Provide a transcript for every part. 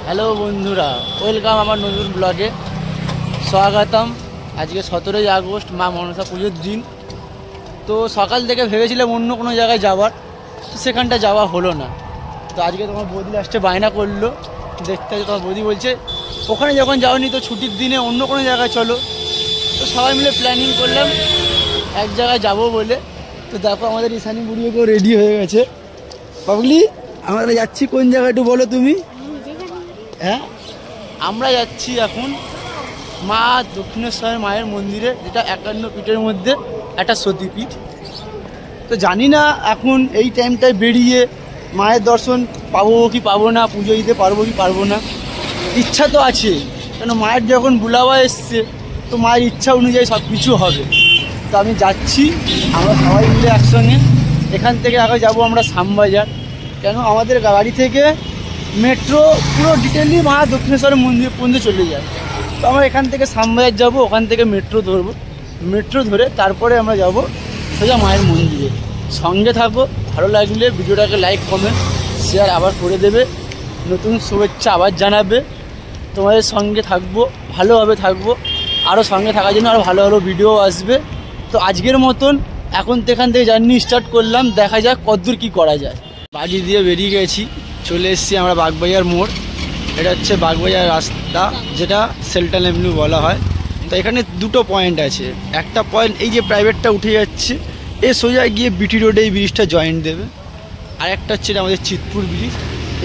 Hello বন্ধুরা, welcome আমার নতুন ব্লগে স্বাগতম। আজকে 17ই আগস্ট, মা মনসা পুজোর দিন। তো সকাল থেকে ভেবেছিলাম অন্য কোনো জায়গায় যাওয়ার, সেখানটা যাওয়া হলো না। তো আজকে তোমার বৌদি লাস্টে বায়না করলো, দেখতে তোমার বৌদি বলছে ওখানে যখন যাওনি তো ছুটির দিনে অন্য কোনো জায়গায় চলো। তো সবাই মিলে প্ল্যানিং করলাম এক জায়গায় যাবো বলে। তো দেখো আমাদের ঈশানী বুড়িও রেডি হয়ে গেছে। পাবলি, আমরা যাচ্ছি কোন জায়গায় একটু বলো তুমি? হ্যাঁ, আমরা যাচ্ছি এখন মা দক্ষিণেশ্বরের মায়ের মন্দিরে, যেটা 51 পীঠের মধ্যে একটা সতীপীঠ। তো জানি না এখন এই টাইমটায় বেরিয়ে মায়ের দর্শন পাবো কি পাবো না, পুজো দিতে পারবো কি পারবো না। ইচ্ছা তো আছে, কেন মায়ের যখন বুলাওয়া এসছে তো মায়ের ইচ্ছা অনুযায়ী সব কিছু হবে। তো আমি যাচ্ছি, আমরা সবাই মিলে একসঙ্গে। এখান থেকে আগে যাব আমরা শ্যামবাজার, কেন আমাদের গাড়ি থেকে মেট্রো পুরো ডিটেললি মা দক্ষিণেশ্বরের মন্দির পর্যন্ত চলে যায়। তো আমরা এখান থেকে শ্যামবাজার যাব, ওখান থেকে মেট্রো ধরবো, মেট্রো ধরে তারপরে আমরা যাব সোজা মায়ের মন্দিরে। সঙ্গে থাকো, ভালো লাগলে ভিডিওটাকে লাইক কমেন্ট শেয়ার আবার করে দেবে, নতুন শুভেচ্ছা আবার জানাবে। তোমাদের সঙ্গে থাকবো, ভালোভাবে থাকবো, আরও সঙ্গে থাকার জন্য আরও ভালো ভালো ভিডিও আসবে। তো আজকের মতন এখন তো এখান থেকে জার্নি স্টার্ট করলাম, দেখা যাক কতদূর কী করা যায়। বাড়ি দিয়ে বেরিয়ে গেছি, চলে এসেছি আমরা বাগবাজার মোড়। এটা হচ্ছে বাগবাজার রাস্তা, যেটা সেল্টান এভিনিউ বলা হয়। তো এখানে দুটো পয়েন্ট আছে। একটা পয়েন্ট এই যে প্রাইভেটটা উঠে যাচ্ছে, এ সোজা গিয়ে বিটি রোডে এই ব্রিজটা জয়েন্ট দেবে। আর একটা হচ্ছে আমাদের চিতপুর ব্রিজ,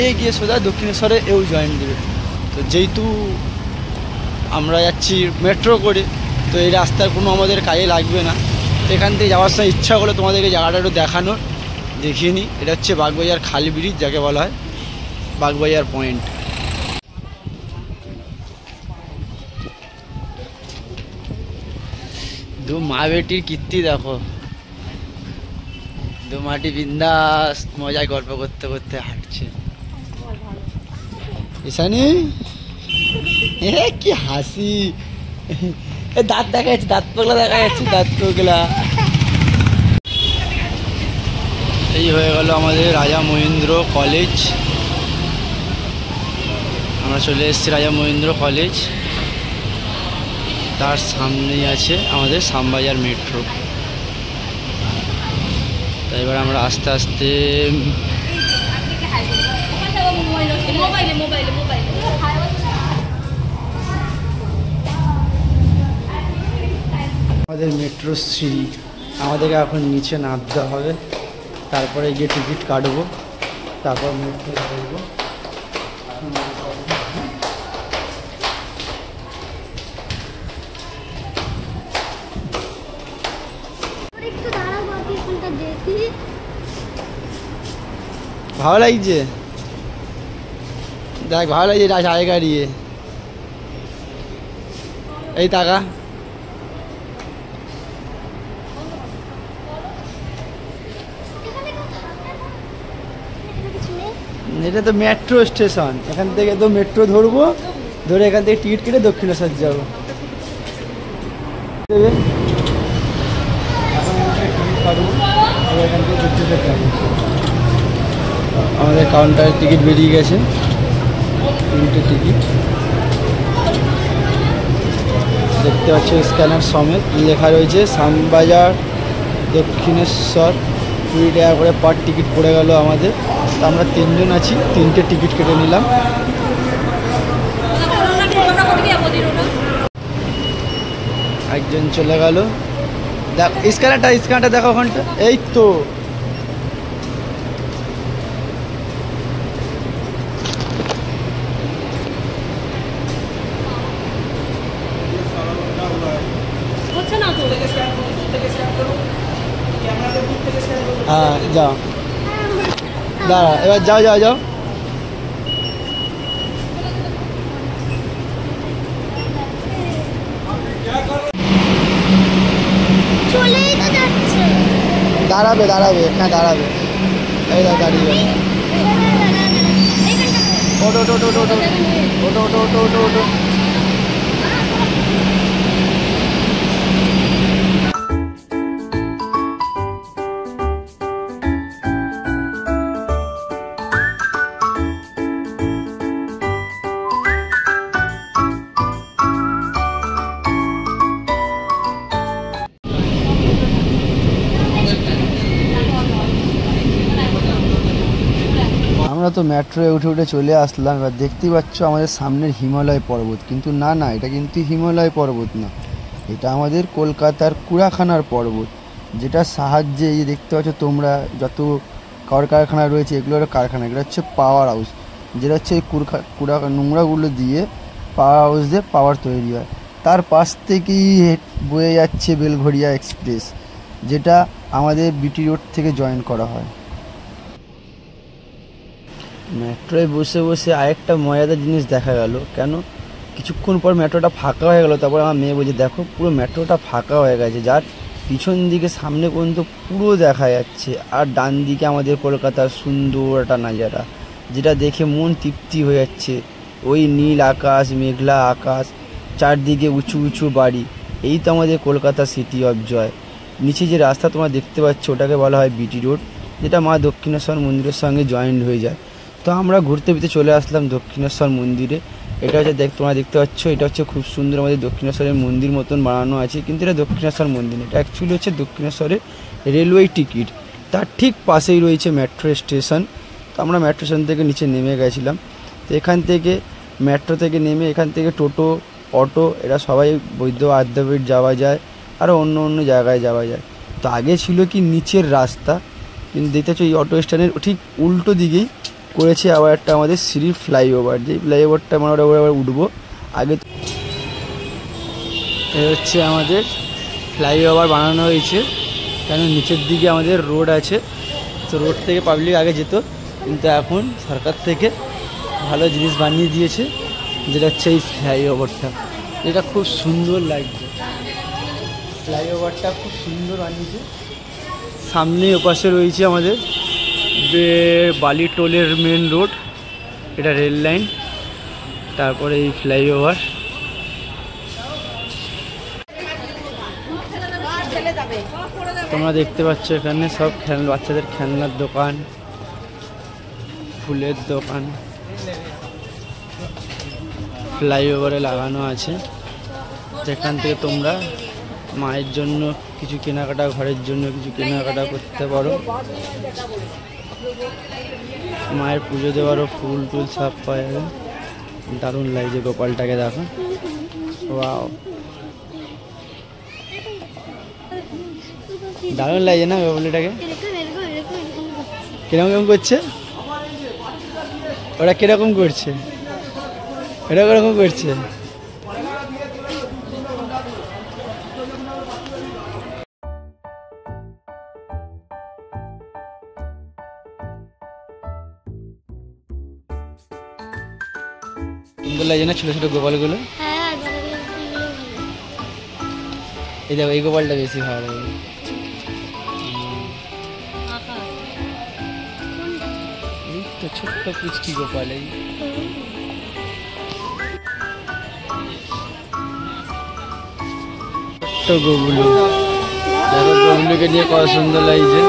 এ গিয়ে সোজা দক্ষিণেশ্বরে এও জয়েন্ট দেবে। তো যেহেতু আমরা যাচ্ছি মেট্রো করে, তো এই রাস্তার কোনো আমাদের কাজে লাগবে না। তো এখান থেকে যাওয়ার সময় ইচ্ছা হলো তোমাদেরকে জায়গাটা একটু দেখানোর, দেখিয়ে নিই। এটা হচ্ছে বাগবাজার খালি ব্রিজ, যাকে বলা হয় বাগবাজার পয়েন্ট। দু মা বেটির কীর্তি দেখো, দু মাটি বিন্দাস মজায় গল্প করতে করতে হাঁটছে। ঈশানী, কি হাসি! দাঁত দেখা যাচ্ছে, দাঁত পগলা দেখা যাচ্ছে, দাঁত পগলা। এই হয়ে গেল আমাদের রাজা মহেন্দ্র কলেজ। আমরা চলে এসেছি রাজা মহেন্দ্র কলেজ, তার সামনেই আছে আমাদের শ্যামবাজার মেট্রো। তাই এবার আমরা আস্তে আস্তে আমাদের মেট্রো সিঁড়ি, আমাদেরকে এখন নিচে নামতে হবে, তারপরে গিয়ে টিকিট কাটবো, তারপর মেট্রো ধরবো। ভালো লাগছে, দেখ ভালো লাগছে জায়গা দিয়ে। এই টাকা এটা তো মেট্রো স্টেশন, এখান থেকে তো মেট্রো ধরবো, ধরে এখান থেকে টিকিট কেটে দক্ষিণেশ্বর যাবো। এখান থেকে দক্ষিণেশ্বর যাবো। আমাদের কাউন্টারে টিকিট বেরিয়ে গেছে, তিনটে টিকিট দেখতে পাচ্ছ, স্ক্যানার সমেত লেখা রয়েছে শ্যামবাজার দক্ষিণেশ্বর, 20 টাকা করে পার টিকিট পড়ে গেল আমাদের। তো আমরা 3 জন আছি, 3টে টিকিট কেটে নিলাম। একজন চলে গেল, দেখ স্ক্যানারটা দেখো ওখানটা, এই তো হ্যাঁ যাও, দাঁড়া এবার যাও যাও যাও। চলেই তো যাচ্ছে। দাঁড়াবে হ্যাঁ দাঁড়াবে, এই দাঁড়িয়ে ওটো ওটো ওটো ওটো ওটো ওটো ওটো ওটো ওটো। আমরা তো মেট্রোয় উঠে উঠে চলে আসলাম। এবার দেখতেই পাচ্ছ আমাদের সামনের হিমালয় পর্বত, কিন্তু না এটা কিন্তু হিমালয় পর্বত না, এটা আমাদের কলকাতার কুড়াখানার পর্বত, যেটা সাহায্যে এই দেখতে পাচ্ছ তোমরা যত কলকারখানা রয়েছে এগুলো হলো কারখানা, এগুলো হচ্ছে পাওয়ার হাউস, যেটা হচ্ছে এই কুড়া নোংরাগুলো দিয়ে পাওয়ার হাউস দিয়ে পাওয়ার তৈরি হয়। তার পাশ থেকেই বয়ে যাচ্ছে বেলঘরিয়া এক্সপ্রেস, যেটা আমাদের বিটি রোড থেকে জয়েন করা হয়। মেট্রোয় বসে বসে আরেকটা মজাদার জিনিস দেখা গেল, কেন কিছুক্ষণ পর মেট্রোটা ফাঁকা হয়ে গেল, তারপর আমার মেয়ে বলছে দেখো পুরো মেট্রোটা ফাঁকা হয়ে গেছে, যার পিছন দিকে সামনে পর্যন্ত পুরো দেখা যাচ্ছে, আর ডান দিকে আমাদের কলকাতার সুন্দর একটা নাজারা, যেটা দেখে মন তৃপ্তি হয়ে যাচ্ছে। ওই নীল আকাশ, মেঘলা আকাশ, চারদিকে উঁচু উঁচু বাড়ি, এই তো আমাদের কলকাতা সিটি অফ জয়। নিচে যে রাস্তা তোমরা দেখতে পাচ্ছ ওটাকে বলা হয় বিটি রোড, যেটা মা দক্ষিণেশ্বর মন্দিরের সঙ্গে জয়েন্ট হয়ে যায়। তো আমরা ঘুরতে ফিরতে চলে আসলাম দক্ষিণেশ্বর মন্দিরে। এটা হচ্ছে তোমরা দেখতে পাচ্ছ, এটা হচ্ছে খুব সুন্দর আমাদের দক্ষিণেশ্বরের মন্দির মতন বানানো আছে, কিন্তু এটা দক্ষিণেশ্বর মন্দির, এটা অ্যাকচুয়ালি হচ্ছে দক্ষিণেশ্বরের রেলওয়ে টিকিট, তার ঠিক পাশেই রয়েছে মেট্রো স্টেশন। তো আমরা মেট্রো স্টেশন থেকে নিচে নেমে গেছিলাম। তো এখান থেকে মেট্রো থেকে নেমে এখান থেকে টোটো, অটো, এরা সবাই বৈদ্য আদ্যাপীঠ যাওয়া যায়, আরও অন্য অন্য জায়গায় যাওয়া যায়। তো আগে ছিল কি নিচের রাস্তা, কিন্তু দেখতে পাচ্ছ এই অটো স্ট্যান্ডের ঠিক উল্টো দিকেই করেছে আবার একটা আমাদের সিঁড়ির ফ্লাইওভার, যে ফ্লাইওভারটা আমরা আবার উঠবো। আগে এই হচ্ছে আমাদের ফ্লাইওভার বানানো হয়েছে, কেন নিচের দিকে আমাদের রোড আছে, তো রোড থেকে পাবলিক আগে যেত, কিন্তু এখন সরকার থেকে ভালো জিনিস বানিয়ে দিয়েছে, যেটা হচ্ছে এই ফ্লাইওভারটা, এটা খুব সুন্দর লাগছে। ফ্লাইওভারটা খুব সুন্দর বানিয়েছে। সামনে ওপাশে রয়েছে আমাদের বালি টোলের মেন রোড, এটা রেল লাইন, তারপরে এই ফ্লাইওভার। তোমরা দেখতে পাচ্ছ এখানে সব বাচ্চাদের খেলনার দোকান, ফুলের দোকান ফ্লাইওভারে লাগানো আছে, যেখান থেকে তোমরা মায়ের জন্য কিছু কেনাকাটা, ঘরের জন্য কিছু কেনাকাটা করতে পারো, মায়ের পুজো দেওয়ারও ফুল টুল সব পাওয়া যাবে। দারুণ লাগছে গোপালটাকে, দেখো ওয়াও, দারুণ লাগছে না গোপালটাকে? কিরকম করছে ওরা, কিরকম করছে এটা, কিরকম করছে? সুন্দর লাগছে না ছোট ছোট গোপালগুলো? এই দেখো এই গোপালটা বেশি ভালো লাগে, এই তো ছোট্ট পুচকি গোপাল। এই ছোট্ট গোবুলু, দেখো গোবুলুকে নিয়ে কত সুন্দর লাগছে।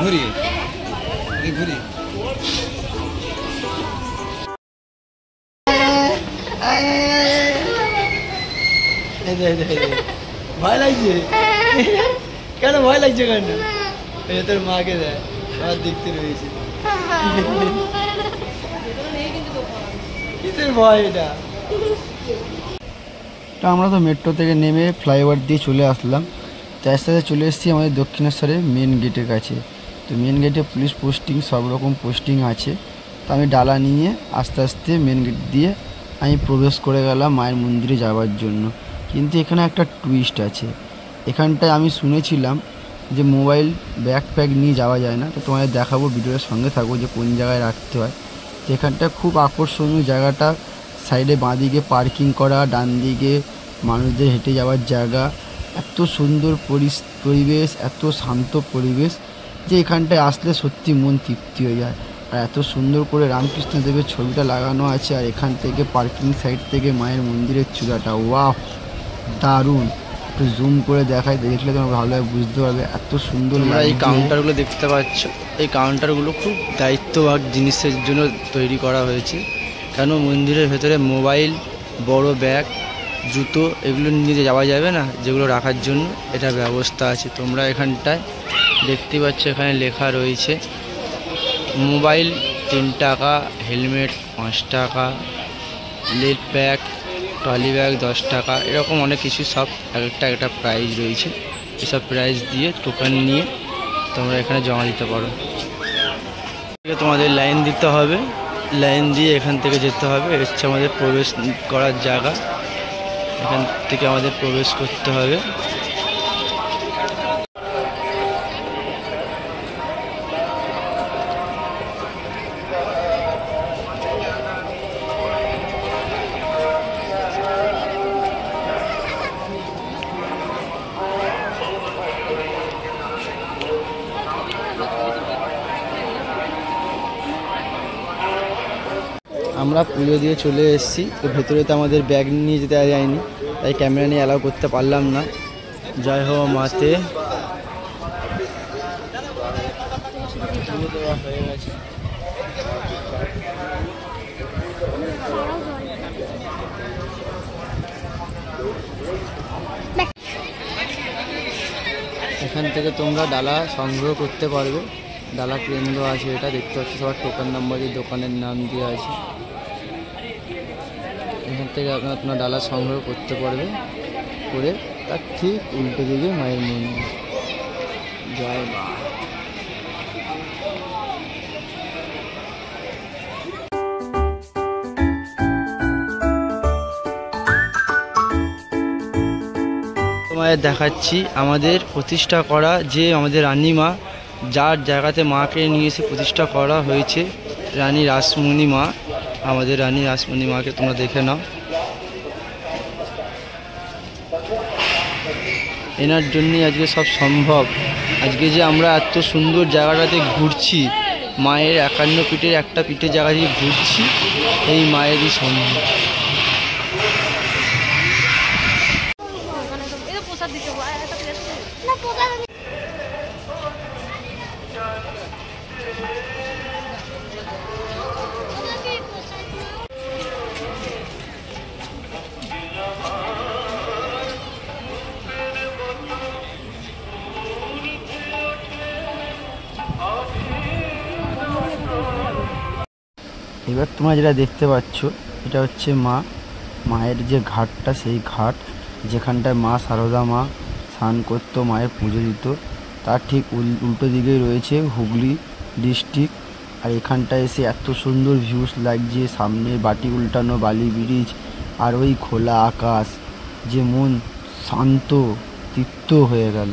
ঘুরি ঘুরি ভয় লাগছে কেন? ভয় লাগছে কেন? তোর মাকে দেয়, আমার দেখতে রয়েছে কিসের ভয় এটা? আমরা তো মেট্রো থেকে নেমে ফ্লাইওভার দিয়ে চলে আসলাম, তার সাথে চলে এসেছি আমাদের দক্ষিণেশ্বরের মেন গেটের কাছে। তো মেন গেটে পুলিশ পোস্টিং, সব রকম পোস্টিং আছে। তো আমি ডালা নিয়ে আস্তে আস্তে মেন গেট দিয়ে আমি প্রবেশ করে গেলাম মায়ের মন্দিরে যাওয়ার জন্য। কিন্তু এখানে একটা টুইস্ট আছে, এখানটায় আমি শুনেছিলাম যে মোবাইল ব্যাকপ্যাক নিয়ে যাওয়া যায় না। তো তোমাদের দেখাবো, ভিডিওর সঙ্গে থাকবো যে কোন জায়গায় রাখতে হয়। তো এখানটা খুব আকর্ষণীয় জায়গাটা, সাইডে বাঁদিকে পার্কিং করা, ডান দিকে মানুষদের হেঁটে যাওয়ার জায়গা। এত সুন্দর পরিবেশ, এত শান্ত পরিবেশ যে এখানটায় আসলে সত্যি মন তৃপ্তি হয়ে যায়। আর এত সুন্দর করে রামকৃষ্ণ দেবের ছবিটা লাগানো আছে। আর এখান থেকে পার্কিং সাইড থেকে মায়ের মন্দিরের চূড়াটা, ওয়াও দারুণ। একটু জুম করে দেখাই, দেখলে তোমরা ভালোভাবে বুঝতে পারবে এত সুন্দর। এই কাউন্টারগুলো দেখতে পাচ্ছ, এই কাউন্টারগুলো খুব দায়িত্ববান জিনিসের জন্য তৈরি করা হয়েছে। কেন মন্দিরের ভেতরে মোবাইল, বড় ব্যাগ, জুতো এগুলো নিয়ে যাওয়া যাবে না, যেগুলো রাখার জন্য এটা ব্যবস্থা আছে। তোমরা এখানটায় দেখতে পাচ্ছ, এখানে লেখা রয়েছে মোবাইল 3 টাকা, হেলমেট 5 টাকা, লেড ব্যাগ, ট্রলি ব্যাগ 10 টাকা, এরকম অনেক কিছু সব একটা প্রাইস রয়েছে। এসব প্রাইস দিয়ে টোকেন নিয়ে তোমরা এখানে জমা দিতে পারো। তোমাদের লাইন দিতে হবে, লাইন দিয়ে এখান থেকে যেতে হবে। হচ্ছে আমাদের প্রবেশ করার জায়গা, এখান থেকে আমাদের প্রবেশ করতে হবে। আমরা পুজো দিয়ে চলে এসেছি, তো ভেতরে তো আমাদের ব্যাগ নিয়ে যেতে যায়নি, তাই ক্যামেরা নিয়ে অ্যালাউ করতে পারলাম না। জয় হো মাতে। হয়ে গেছে। এখান থেকে তোমরা ডালা সংগ্রহ করতে পারবে। ডালা কেন্দ্র আছে, এটা দেখতে পাচ্ছি সবার টোকেন নাম্বার দিয়ে দোকানের নাম দিয়ে আছে। এখান থেকে আপনারা ডালা সংগ্রহ করতে পারবে, করে তার ঠিক উল্টো দিকে মায়ের মন্দির। জয় মা। তোমাদের দেখাচ্ছি আমাদের প্রতিষ্ঠা করা যে আমাদের রানীমা, যার জায়গাতে মাকে নিয়ে এসে প্রতিষ্ঠা করা হয়েছে, রানী রাসমণি মা। আমাদের রানী রাসমণি মাকে তোমরা দেখে নাও। এনার জন্যই আজকে সব সম্ভব। আজকে যে আমরা এত সুন্দর জায়গাটাতে ঘুরছি, মায়ের 51 পিঠের একটা পিঠের জায়গা দিয়ে ঘুরছি, এই মায়েরই সম্ভব। এবার তোমরা যেটা দেখতে পাচ্ছ, এটা হচ্ছে মায়ের যে ঘাটটা, সেই ঘাট যেখানটায় মা সারদা মা স্নান করতো, মায়ের পুজো দিত, তার ঠিক উল্টো দিকেই রয়েছে হুগলি ডিস্ট্রিক্ট। আর এখানটায় এসে এত সুন্দর ভিউস লাগছে, সামনে বাটি উল্টানো বালি ব্রিজ আর ওই খোলা আকাশ, যে মন শান্ত তৃপ্ত হয়ে গেল।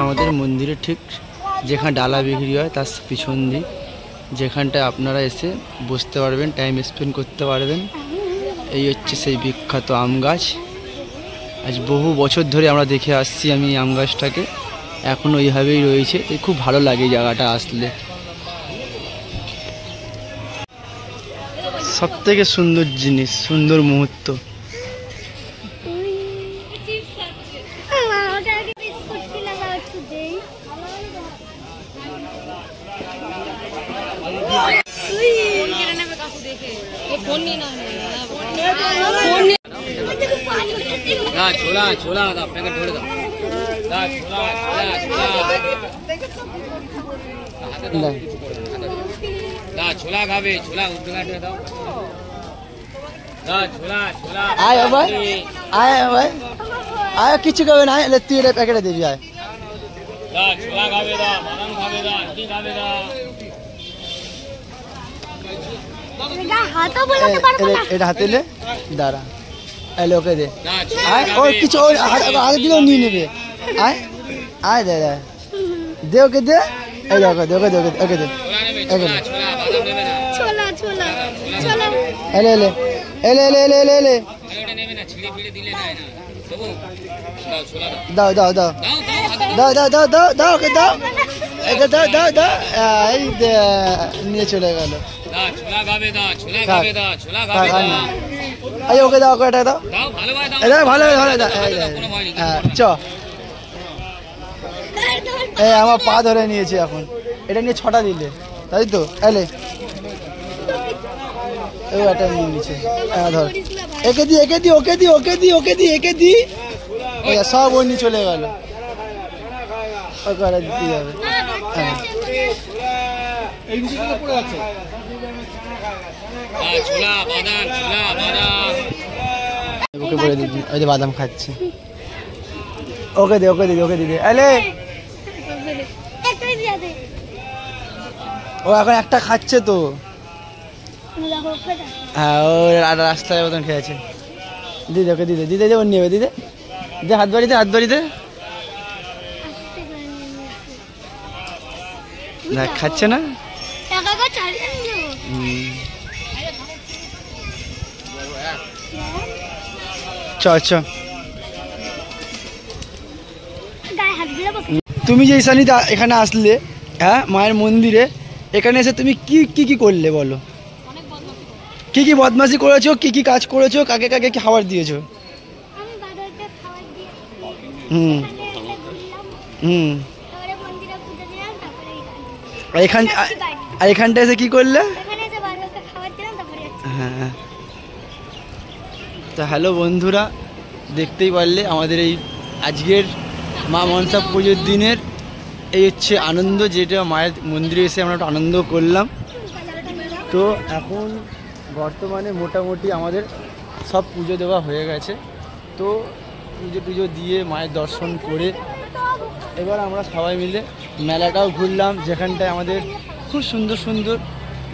আমাদের মন্দিরে ঠিক যেখানে ডালা বিক্রি হয় তার পিছন দিক, যেখানটায় আপনারা এসে বসতে পারবেন, টাইম স্পেন্ড করতে পারবেন। এই হচ্ছে সেই বিখ্যাত আম গাছ। আজ বহু বছর ধরে আমরা দেখে আসছি আমি আম গাছটাকে, এখন ওইভাবেই রয়েছে। খুব ভালো লাগে জায়গাটা আসলে। সব থেকে সুন্দর জিনিস, সুন্দর মুহূর্ত। छोला छोला पैकेट ढोल दो छोला खावे छोला दाओ আয় ভাই আয় ভাই আয় কিছু খাবে না আয় তুই এটা প্যাকেটে দিবি আয় এটা হাতে নে দাঁড়া এলে ওকে দে আয় ওই কিছু হাতে দিলেও নিয়ে নেবে আয় আয় দে দে ওকে দে এই ওকে দে ওকে দে ওকে দে ওকে দে এলে এলে এলে এলে এলে এলে এলে দাও দাও দাও দাও দাও দাও দাও দাও ওকে দাও দাও দাও দাও এই নিয়ে চলে গেল এই ওকে দাও ওকে এটা দাও ভালো ভালো দাও চ এই আমার পা ধরে নিয়েছে এখন এটা নিয়ে 6টা দিলে তাই তো এলে এই একটা নিয়ে নিচ্ছে ধর একে দি একে দি ওকে দি ওকে দি ওকে দি একে দি সব ওই নিয়ে চলে গেল ওকে আর দিতে যাবে ওকে বলে দিচ্ছি ওই যে বাদাম খাচ্ছে ওকে দে ওকে দিদি ওকে দিদি এলে ও এখন একটা খাচ্ছে তো হ্যাঁ ও রাস্তায় মতন খেয়েছে দিদি ওকে দিদি দিদি ওর নেবে দিদি দে হাত বাড়িতে হাত বাড়িতে না খাচ্ছে না চ চ তুমি যে ঈশানীতে এখানে আসলে হ্যাঁ মায়ের মন্দিরে এখানে এসে তুমি কি কি কি করলে বলো কি কি বদমাশি করেছো কি কি কাজ করেছো কাকে কাকে কি খাবার দিয়েছো হুম হুম আর এখানটা এসে কি করলে হ্যাঁ তো হ্যালো বন্ধুরা দেখতেই পারলে আমাদের এই আজকের মা মনসা পুজোর দিনের এই হচ্ছে আনন্দ যেটা মায়ের মন্দিরে এসে আমরা একটু আনন্দ করলাম তো এখন বর্তমানে মোটামুটি আমাদের সব পুজো দেওয়া হয়ে গেছে তো পুজো দিয়ে মায়ের দর্শন করে এবার আমরা সবাই মিলে মেলাটাও ঘুরলাম যেখানটায় আমাদের খুব সুন্দর সুন্দর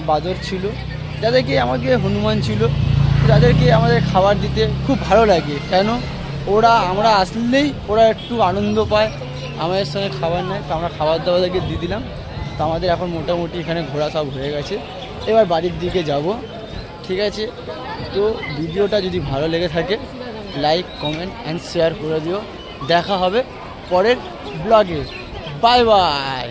বাদর ছিল যাদেরকে আমাকে হনুমান ছিল যাদেরকে আমাদের খাবার দিতে খুব ভালো লাগে কেন ওরা আমরা আসলেই ওরা একটু আনন্দ পায় আমাদের সঙ্গে খাবার নেয় তো আমরা খাবার দাবারকে দিয়ে দিলাম তো আমাদের এখন মোটামুটি এখানে ঘোরা সব হয়ে গেছে এবার বাড়ির দিকে যাব ঠিক আছে তো ভিডিওটা যদি ভালো লেগে থাকে লাইক কমেন্ট অ্যান্ড শেয়ার করে দিও দেখা হবে পরের ব্লগে বাই বাই